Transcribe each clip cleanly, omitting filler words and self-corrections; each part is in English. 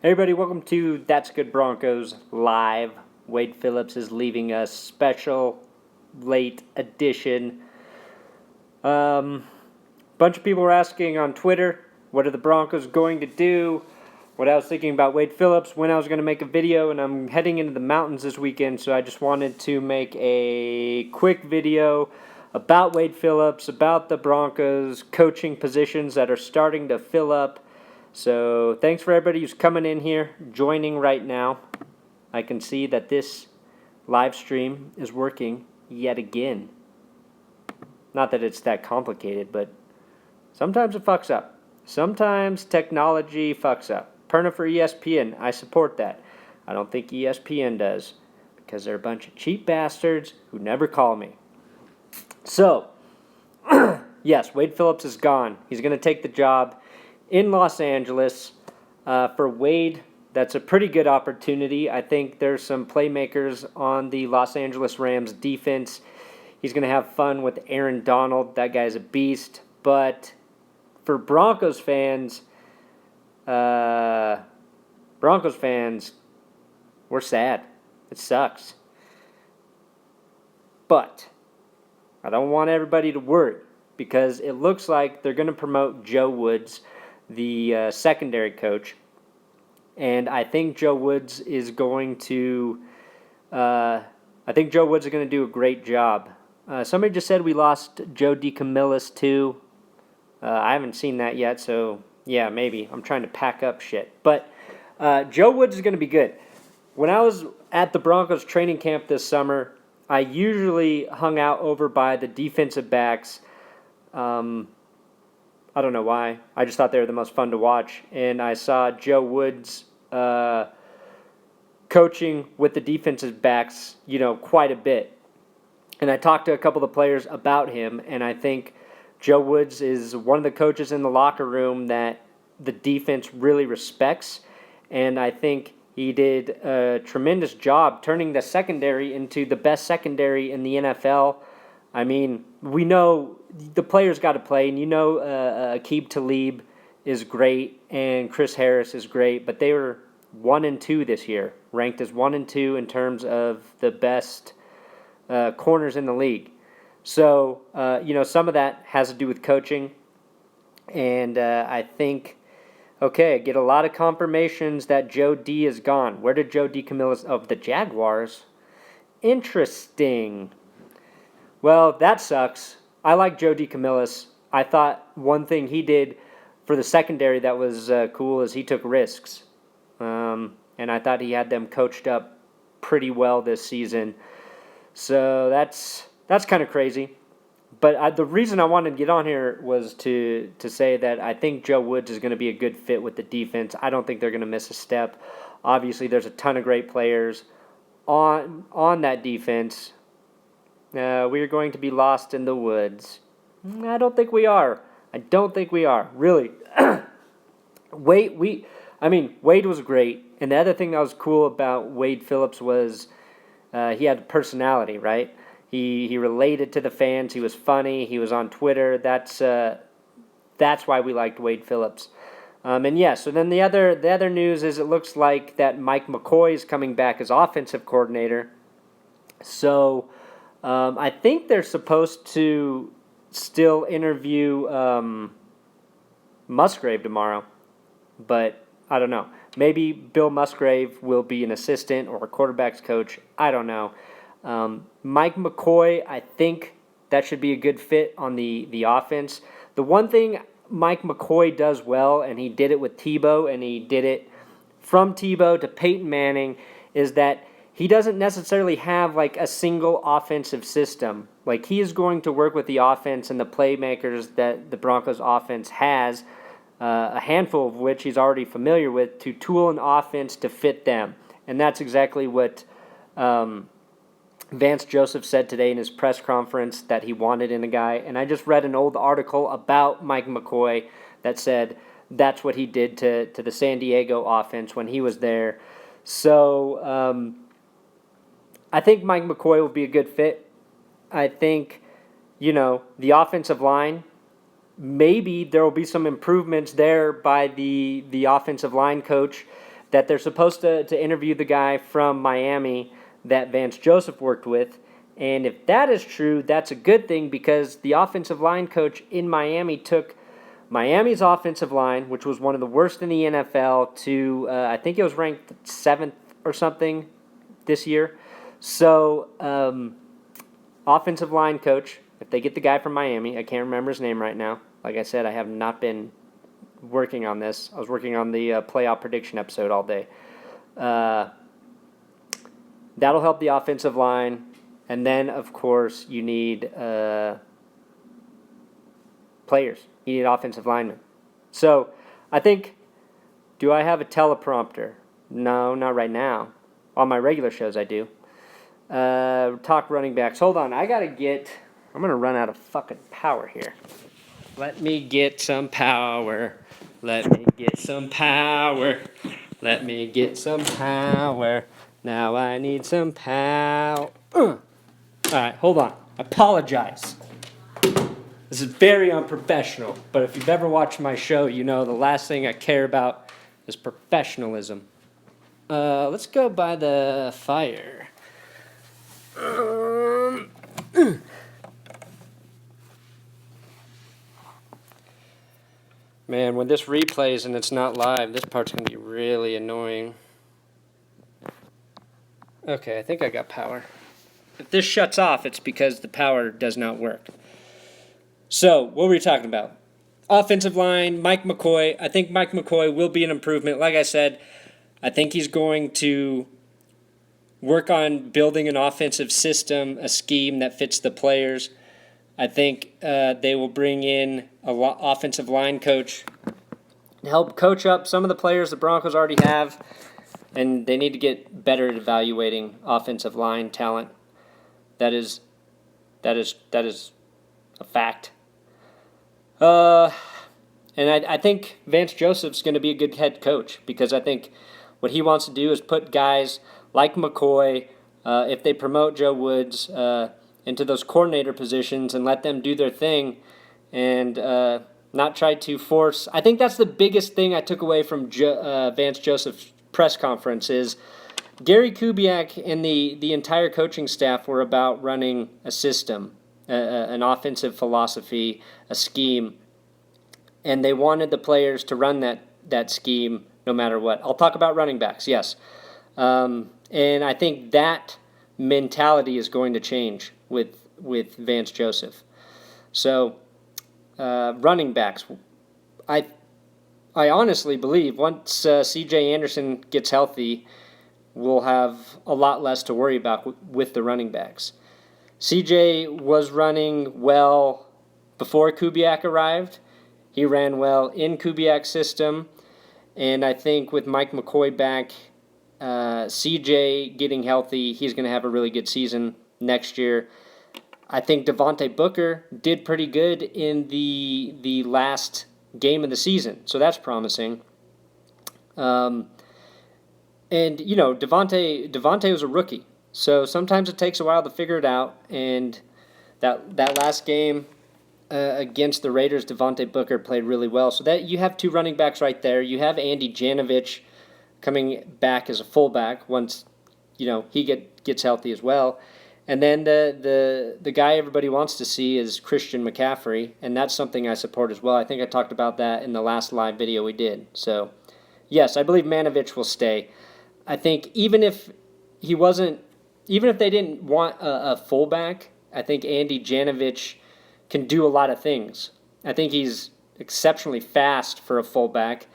Hey everybody, welcome to That's Good Broncos Live. Wade Phillips is leaving a special late edition. Bunch of people were asking on Twitter, what are the Broncos going to do? What I was thinking about Wade Phillips, when I was going to make a video, and I'm heading into the mountains this weekend, so I just wanted to make a quick video about Wade Phillips, about the Broncos coaching positions that are starting to fill up. So thanks for everybody who's coming in here, joining right now. I can see that this live stream is working yet again. Not that it's that complicated, but sometimes it fucks up. Sometimes technology fucks up. Perna for ESPN, I support that. I don't think ESPN does, because they're a bunch of cheap bastards who never call me. So, yes, Wade Phillips is gone. He's going to take the job in Los Angeles. For Wade, that's a pretty good opportunity. I think there's some playmakers on the Los Angeles Rams defense. He's going to have fun with Aaron Donald. That guy's a beast. But for Broncos fans, we're sad. It sucks. But I don't want everybody to worry, because it looks like they're going to promote Joe Woods, the secondary coach, and I think Joe Woods is going to do a great job. Somebody just said we lost Joe DeCamillis too. I haven't seen that yet, so yeah, maybe. I'm trying to pack up shit. But Joe Woods is going to be good. When I was at the Broncos training camp this summer, I usually hung out over by the defensive backs. I don't know why. I just thought they were the most fun to watch. And I saw Joe Woods coaching with the defensive backs, quite a bit. And I talked to a couple of the players about him, and I think Joe Woods is one of the coaches in the locker room that the defense really respects. And I think he did a tremendous job turning the secondary into the best secondary in the NFL. I mean, we know the players got to play, and Aqib Talib is great and Chris Harris is great, but they were 1 and 2 this year, ranked as 1 and 2 in terms of the best corners in the league. So, some of that has to do with coaching, and I think, I get a lot of confirmations that Joe D is gone. Where did Joe DeCamillis of the Jaguars? Interesting. Well, that sucks. I like Joe DeCamillis. I thought one thing he did for the secondary that was cool is he took risks. And I thought he had them coached up pretty well this season. So that's kind of crazy. But the reason I wanted to get on here was to say that I think Joe Woods is going to be a good fit with the defense. I don't think they're going to miss a step. Obviously, there's a ton of great players on that defense. We are going to be lost in the woods. I don't think we are. Really. Wade was great. And the other thing that was cool about Wade Phillips was he had personality, right? He related to the fans. He was funny. He was on Twitter. That's why we liked Wade Phillips. So then the other news is it looks like that Mike McCoy is coming back as offensive coordinator. So I think they're supposed to still interview Musgrave tomorrow, but I don't know. Maybe Bill Musgrave will be an assistant or a quarterback's coach. I don't know. Mike McCoy, I think that should be a good fit on the offense. The one thing Mike McCoy does well, and he did it with Tebow, and he did it from Tebow to Peyton Manning, is that he doesn't necessarily have like a single offensive system. Like, he is going to work with the offense and the playmakers that the Broncos offense has, a handful of which he's already familiar with, to tool an offense to fit them. And that's exactly what Vance Joseph said today in his press conference that he wanted in a guy. And I just read an old article about Mike McCoy that said that's what he did to the San Diego offense when he was there. So I think Mike McCoy will be a good fit. I think, the offensive line, maybe there will be some improvements there by the offensive line coach that they're supposed to interview the guy from Miami that Vance Joseph worked with. And if that is true, that's a good thing because the offensive line coach in Miami took Miami's offensive line, which was one of the worst in the NFL, to I think it was ranked 7th or something this year. So, offensive line coach, if they get the guy from Miami, I can't remember his name right now. Like I said, I have not been working on this. I was working on the playoff prediction episode all day. That'll help the offensive line. And then, of course, you need players. You need offensive linemen. So, I think, do I have a teleprompter? No, not right now. On my regular shows, I do. Talk running backs. Hold on, I'm going to run out of fucking power here. Let me get some power. Let me get some power. Let me get some power. Now I need some power. All right, hold on. I apologize. This is very unprofessional, but if you've ever watched my show, you know the last thing I care about is professionalism. Let's go by the fire. Man, when this replays and it's not live, this part's going to be really annoying. Okay, I think I got power. If this shuts off, it's because the power does not work. So, what were we talking about? Offensive line, Mike McCoy. I think Mike McCoy will be an improvement. Like I said, I think he's going to work on building an offensive system, a scheme that fits the players. I think they will bring in an offensive line coach to help coach up some of the players the Broncos already have, and they need to get better at evaluating offensive line talent. That is a fact. And I think Vance Joseph's going to be a good head coach because I think what he wants to do is put guys like McCoy, if they promote Joe Woods, into those coordinator positions and let them do their thing and not try to force. I think that's the biggest thing I took away from Vance Joseph's press conference is Gary Kubiak and the entire coaching staff were about running a system, an offensive philosophy, a scheme, and they wanted the players to run that scheme no matter what. I'll talk about running backs, yes. And I think that mentality is going to change with Vance Joseph. So, running backs, I honestly believe once C.J. Anderson gets healthy, we'll have a lot less to worry about with the running backs. C.J. was running well before Kubiak arrived. He ran well in Kubiak's system. And I think with Mike McCoy back, CJ getting healthy, he's going to have a really good season next year. I think Devontae Booker did pretty good in the last game of the season, so that's promising. And, you know, Devontae was a rookie, so sometimes it takes a while to figure it out. And that last game against the Raiders, Devontae Booker played really well. So that you have two running backs right there. You have Andy Janovich coming back as a fullback once, you know, he gets healthy as well. And then the guy everybody wants to see is Christian McCaffrey, and that's something I support as well. I think I talked about that in the last live video we did. So, yes, I believe Manovich will stay. I think even if they didn't want a fullback, I think Andy Janovich can do a lot of things. I think he's exceptionally fast for a fullback,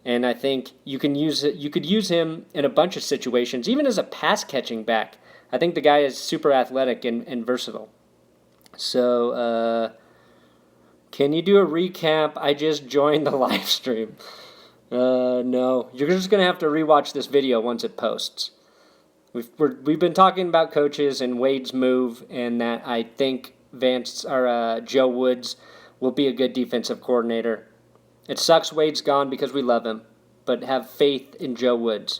and I think you could use him in a bunch of situations, even as a pass-catching back. I think the guy is super athletic and versatile. So, can you do a recap? I just joined the live stream. No. You're just going to have to rewatch this video once it posts. We've been talking about coaches and Wade's move, and that I think Joe Woods will be a good defensive coordinator. It sucks Wade's gone because we love him, but have faith in Joe Woods.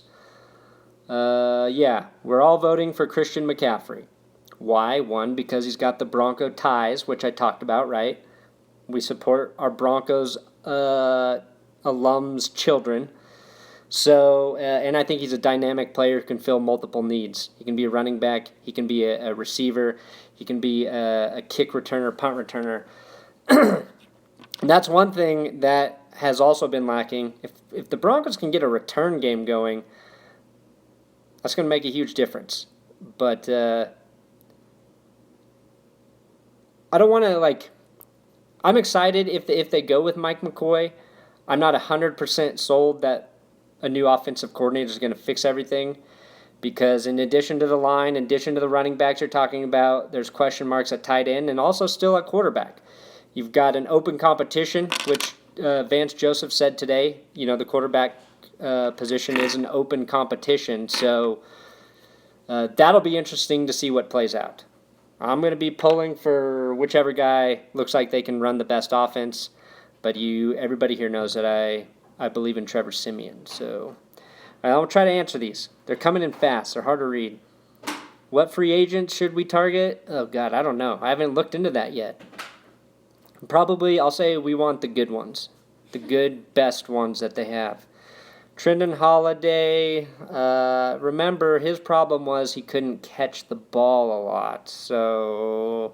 Yeah, we're all voting for Christian McCaffrey. Why? One, because he's got the Bronco ties, which I talked about, right? We support our Broncos alums' children. So, and I think he's a dynamic player who can fill multiple needs. He can be a running back. He can be a receiver. He can be a kick returner, punt returner. And that's one thing that has also been lacking. If the Broncos can get a return game going, that's going to make a huge difference. But I don't want to, I'm excited if they go with Mike McCoy. I'm not 100% sold that a new offensive coordinator is going to fix everything, because in addition to the line, in addition to the running backs you're talking about, there's question marks at tight end and also still at quarterback. You've got an open competition, which Vance Joseph said today. The quarterback position is an open competition, so that'll be interesting to see what plays out. I'm going to be pulling for whichever guy looks like they can run the best offense, but everybody here knows that I believe in Trevor Siemian. So I'll try to answer these. They're coming in fast. They're hard to read. What free agents should we target? Oh, God, I don't know. I haven't looked into that yet. Probably, I'll say we want the good ones. The good, best ones that they have. Trendon Holiday, remember, his problem was he couldn't catch the ball a lot. So,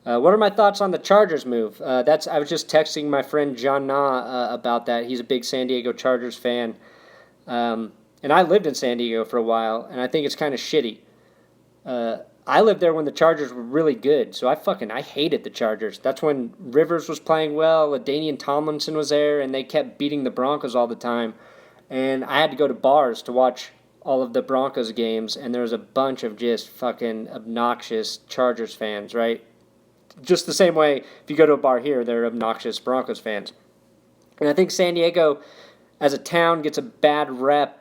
what are my thoughts on the Chargers move? I was just texting my friend John Na about that. He's a big San Diego Chargers fan. And I lived in San Diego for a while, and I think it's kind of shitty. I lived there when the Chargers were really good, so I hated the Chargers. That's when Rivers was playing well, LaDainian Tomlinson was there, and they kept beating the Broncos all the time. And I had to go to bars to watch all of the Broncos games, and there was a bunch of just fucking obnoxious Chargers fans, right? Just the same way, if you go to a bar here, they're obnoxious Broncos fans. And I think San Diego, as a town, gets a bad rap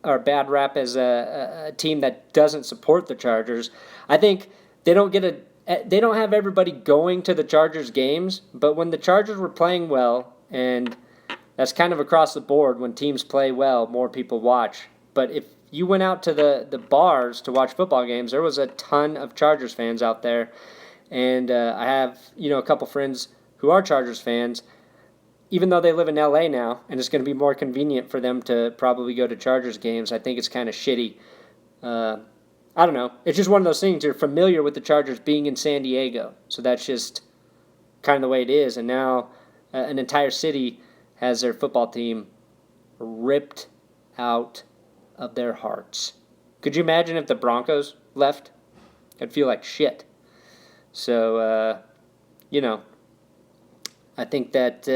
as a team that doesn't support the Chargers. I think they don't have everybody going to the Chargers games, but when the Chargers were playing well, and that's kind of across the board, when teams play well, more people watch. But if you went out to the bars to watch football games, there was a ton of Chargers fans out there. And I have, a couple friends who are Chargers fans, even though they live in LA now, and it's going to be more convenient for them to probably go to Chargers games. I think it's kind of shitty. I don't know. It's just one of those things. You're familiar with the Chargers being in San Diego, so that's just kind of the way it is. And now an entire city has their football team ripped out of their hearts. Could you imagine if the Broncos left? I'd feel like shit. So, I think that,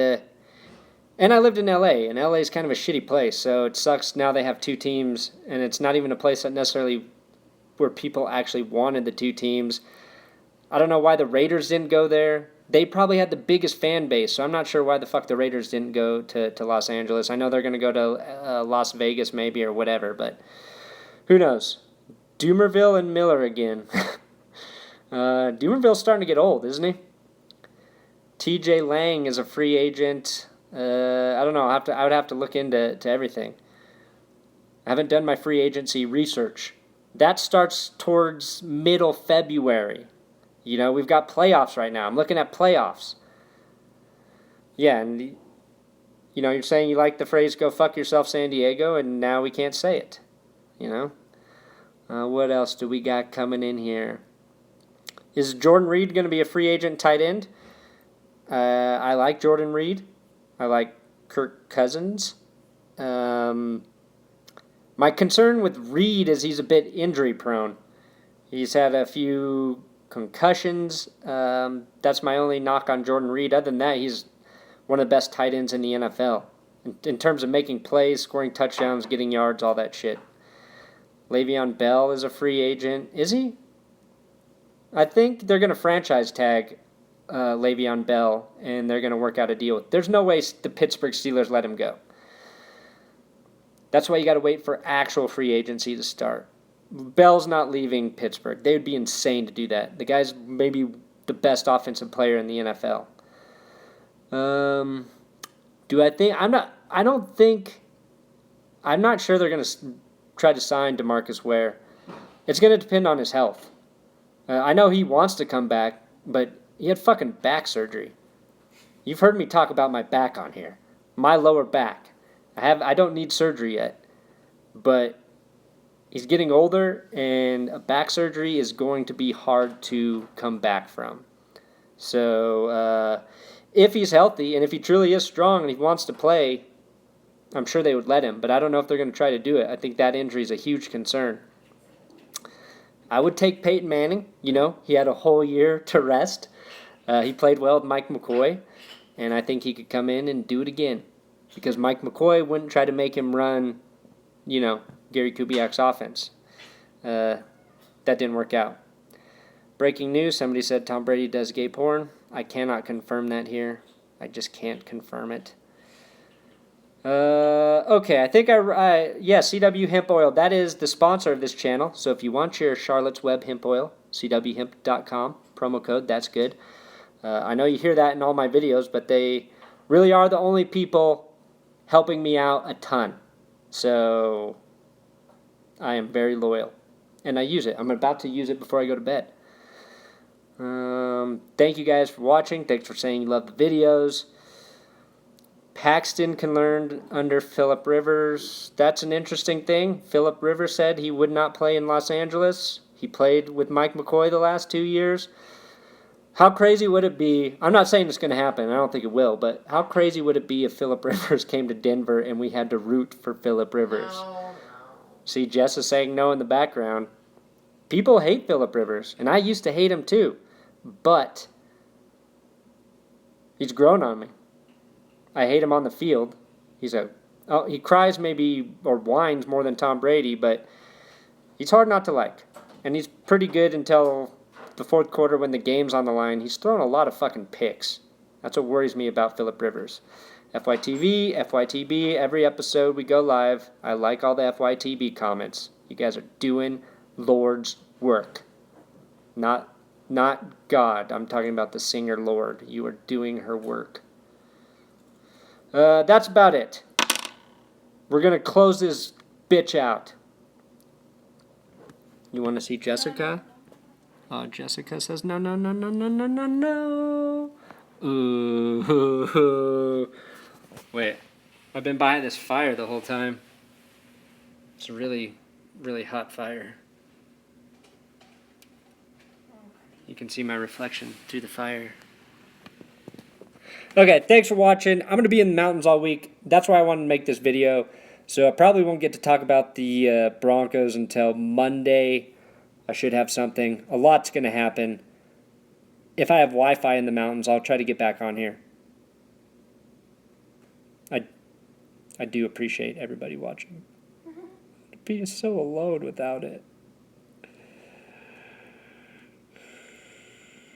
and I lived in LA, and LA is kind of a shitty place, so it sucks now they have two teams, and it's not even a place that necessarily where people actually wanted the two teams. I don't know why the Raiders didn't go there. They probably had the biggest fan base, so I'm not sure why the fuck the Raiders didn't go to Los Angeles. I know they're going to go to Las Vegas maybe or whatever, but who knows? Doomerville and Miller again. Doomerville's starting to get old, isn't he? TJ Lang is a free agent. I don't know. I would have to look into everything. I haven't done my free agency research. That starts towards middle February. We've got playoffs right now. I'm looking at playoffs. Yeah, and you're saying you like the phrase "go fuck yourself, San Diego," and now we can't say it. What else do we got coming in here? Is Jordan Reed going to be a free agent tight end? I like Jordan Reed. I like Kirk Cousins. My concern with Reed is he's a bit injury prone. He's had a few concussions. That's my only knock on Jordan Reed. Other than that, he's one of the best tight ends in the NFL. In terms of making plays, scoring touchdowns, getting yards, all that shit. Le'Veon Bell is a free agent. Is he? I think they're going to franchise tag Le'Veon Bell, and they're going to work out a deal. There's no way the Pittsburgh Steelers let him go. That's why you got to wait for actual free agency to start. Bell's not leaving Pittsburgh. They would be insane to do that. The guy's maybe the best offensive player in the NFL. I'm not sure they're going to try to sign DeMarcus Ware. It's going to depend on his health. I know he wants to come back, but he had fucking back surgery. You've heard me talk about my back on here. My lower back. I don't need surgery yet, but he's getting older, and a back surgery is going to be hard to come back from. So if he's healthy and if he truly is strong and he wants to play, I'm sure they would let him, but I don't know if they're going to try to do it. I think that injury is a huge concern. I would take Peyton Manning. You know, he had a whole year to rest. He played well with Mike McCoy, and I think he could come in and do it again because Mike McCoy wouldn't try to make him run, you know, Gary Kubiak's offense. That didn't work out. Breaking news, somebody said Tom Brady does gay porn. I cannot confirm that here. I just can't confirm it. Okay, I think CW Hemp Oil, that is the sponsor of this channel. So if you want your Charlotte's Web hemp oil, cwhemp.com, promo code, that's good. I know you hear that in all my videos, but they really are the only people helping me out a ton. So I am very loyal, and I use it. I'm about to use it before I go to bed. Thank you guys for watching. Thanks for saying you love the videos. Paxton can learn under Phillip Rivers. That's an interesting thing. Phillip Rivers said he would not play in Los Angeles. He played with Mike McCoy the last 2 years. How crazy would it be? I'm not saying it's going to happen. I don't think it will. But how crazy would it be if Phillip Rivers came to Denver and we had to root for Phillip Rivers? No. See, Jess is saying no in the background. People hate Phillip Rivers, and I used to hate him too. But he's grown on me. I hate him on the field. He cries maybe or whines more than Tom Brady, but he's hard not to like. And he's pretty good until the fourth quarter when the game's on the line. He's thrown a lot of fucking picks. That's what worries me about Phillip Rivers. FYTV, FYTB, every episode we go live, I like all the FYTB comments. You guys are doing Lord's work. Not God. I'm talking about the singer Lord. You are doing her work. That's about it. We're going to close this bitch out. You want to see Jessica? Jessica says no, no, no, no, no, no, no, no. Ooh. Wait. I've been by this fire the whole time. It's a really, really hot fire. You can see my reflection through the fire. Okay, thanks for watching. I'm going to be in the mountains all week. That's why I wanted to make this video. So I probably won't get to talk about the Broncos until Monday. I should have something. A lot's going to happen. If I have Wi-Fi in the mountains, I'll try to get back on here. I do appreciate everybody watching. I'd be so alone without it.